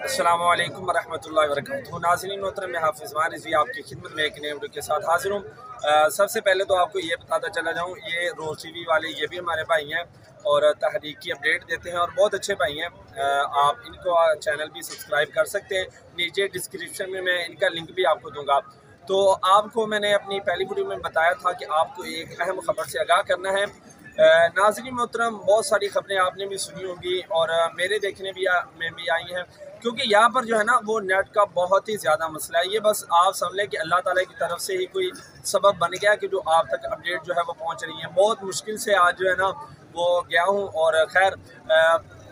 अस्सलामु अलैकुम वरहमतुल्लाहि वबरकातुहू। नाज़रीन मोहतरम, मैं हाफिज़ मान रिज़वी आपकी खिदमत में एक नए वीडियो के साथ हाजिर हूँ। सबसे पहले तो आपको ये बताता चला जाऊँ, ये रोज़ टीवी वाले ये भी हमारे भाई हैं और तहरीक की अपडेट देते हैं और बहुत अच्छे भाई हैं। आप इनको चैनल भी सब्सक्राइब कर सकते हैं। नीचे डिस्क्रिप्शन में मैं इनका लिंक भी आपको दूँगा। तो आपको मैंने अपनी पहली वीडियो में बताया था कि आपको एक अहम खबर से आगाह करना है। नाज़रीन मोहतरम, बहुत सारी खबरें आपने भी सुनी होंगी और मेरे देखने में भी आई हैं, क्योंकि यहाँ पर जो है ना वो नेट का बहुत ही ज़्यादा मसला है। ये बस आप समझ लें कि अल्लाह ताला की तरफ से ही कोई सबब बन गया कि जो आप तक अपडेट जो है वो पहुँच रही है। बहुत मुश्किल से आज जो है ना वो गया हूँ और खैर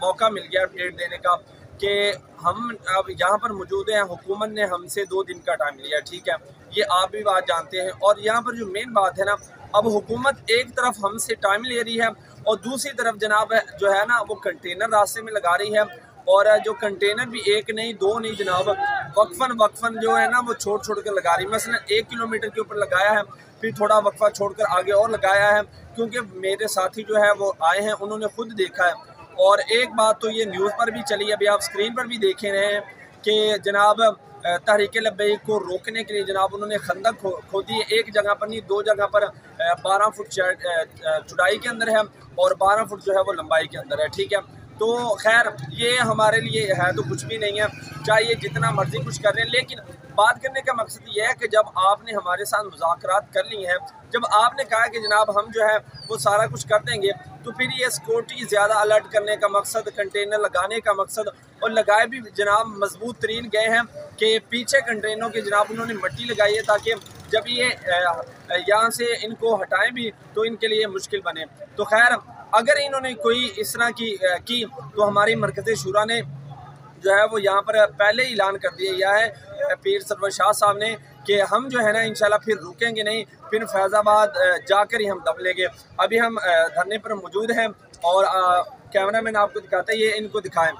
मौका मिल गया अपडेट देने का कि हम अब यहाँ पर मौजूद हैं। हुकूमत ने हमसे 2 दिन का टाइम लिया, ठीक है, ये आप भी बात जानते हैं। और यहाँ पर जो मेन बात है ना, अब हुकूमत एक तरफ हमसे टाइम ले रही है और दूसरी तरफ जनाब जो है ना वो कंटेनर रास्ते में लगा रही है। और जो कंटेनर भी एक नहीं 2 नहीं जनाब, वक्फन जो है ना वो छोड़ कर लगा रही है। मसलन 1 किलोमीटर के ऊपर लगाया है, फिर थोड़ा वक्फा छोड़कर आगे और लगाया है, क्योंकि मेरे साथी जो है वो आए हैं, उन्होंने खुद देखा है। और एक बात तो ये न्यूज़ पर भी चली, अभी आप स्क्रीन पर भी देख रहे हैं कि जनाब तहरीक लब्बैक को रोकने के लिए जनाब उन्होंने खंदक खोदी है। एक जगह पर नहीं, 2 जगह पर 12 फुट चौड़ाई के अंदर है और 12 फुट जो है वो लंबाई के अंदर है, ठीक है। तो खैर ये हमारे लिए है तो कुछ भी नहीं है, चाहे जितना मर्जी कुछ कर रहे हैं, लेकिन बात करने का मकसद ये है कि जब आपने हमारे साथ मुज़ाकरात कर ली हैं, जब आपने कहा कि जनाब हम जो है वो सारा कुछ कर देंगे, तो फिर ये सिक्योरिटी ज़्यादा अलर्ट करने का मकसद, कंटेनर लगाने का मकसद, और लगाए भी जनाब मजबूत तरीन गए हैं कि पीछे कंटेनरों के जनाब उन्होंने मिट्टी लगाई है ताकि जब ये यहाँ से इनको हटाएं भी तो इनके लिए मुश्किल बने। तो खैर अगर इन्होंने कोई इस तरह की तो हमारी मरकज़ शूरा ने जो है वो यहाँ पर पहले ही ऐलान कर दिया है पीर सरवर शाह साहब ने कि हम जो है ना इंशाल्लाह फिर रुकेंगे नहीं, फिर फैज़ाबाद जाकर ही हम दम लेंगे। अभी हम धरने पर मौजूद हैं और कैमरा मैन आपको दिखाता है, ये इनको दिखाएं।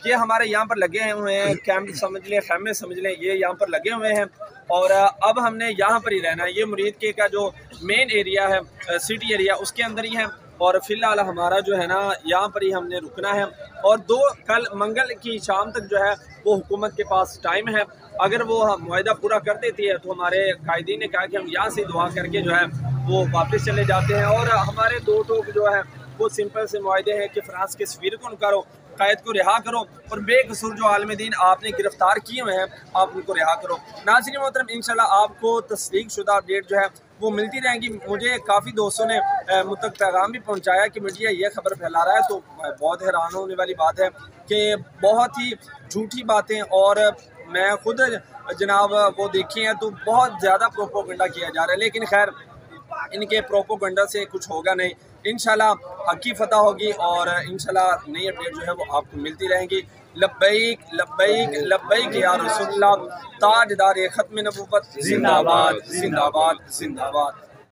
ये हमारे यहाँ पर लगे हुए हैं कैंप समझ लें, खैमे समझ लें, ये यहाँ पर लगे हुए हैं और अब हमने यहाँ पर ही रहना है। ये मुरीद के का जो मेन एरिया है, सिटी एरिया, उसके अंदर ही है और फिलहाल हमारा जो है ना यहाँ पर ही हमने रुकना है। और कल मंगल की शाम तक जो है वो हुकूमत के पास टाइम है। अगर वो मुआहदा पूरा कर देती है तो हमारे कायदीन ने कहा कि हम यहाँ से दुआ करके जो है वो वापस चले जाते हैं। और हमारे 2 टोक जो है वो सिंपल से मुआहदे हैं कि फ्रांस के सफीर को उनकारो, कैद को रिहा करो और बेकसूर जो आलम दीन आपने गिरफ्तार किए हुए हैं आप उनको रिहा करो। नाज़रीन मोहतरम, इंशाल्लाह आपको तस्दीक शुदा अपडेट जो है वो मिलती रहेंगी। मुझे काफ़ी दोस्तों ने मुझ तक पैगाम भी पहुंचाया कि मीडिया ये खबर फैला रहा है, तो बहुत हैरान होने वाली बात है कि बहुत ही झूठी बातें, और मैं खुद जनाब वो देखे हैं तो बहुत ज़्यादा प्रोपोगंडा किया जा रहा है। लेकिन खैर इनके प्रोपोगंडा से कुछ होगा नहीं, इंशाल्लाह हक़ की फतह होगी और इंशाल्लाह नई अपडेट जो है वो आपको मिलती रहेंगी। लब्बैक लब्बैक लब्बैक या रसूलल्लाह, ताजदार ख़त्म नबूवत, जिंदाबाद जिंदाबाद जिंदाबाद।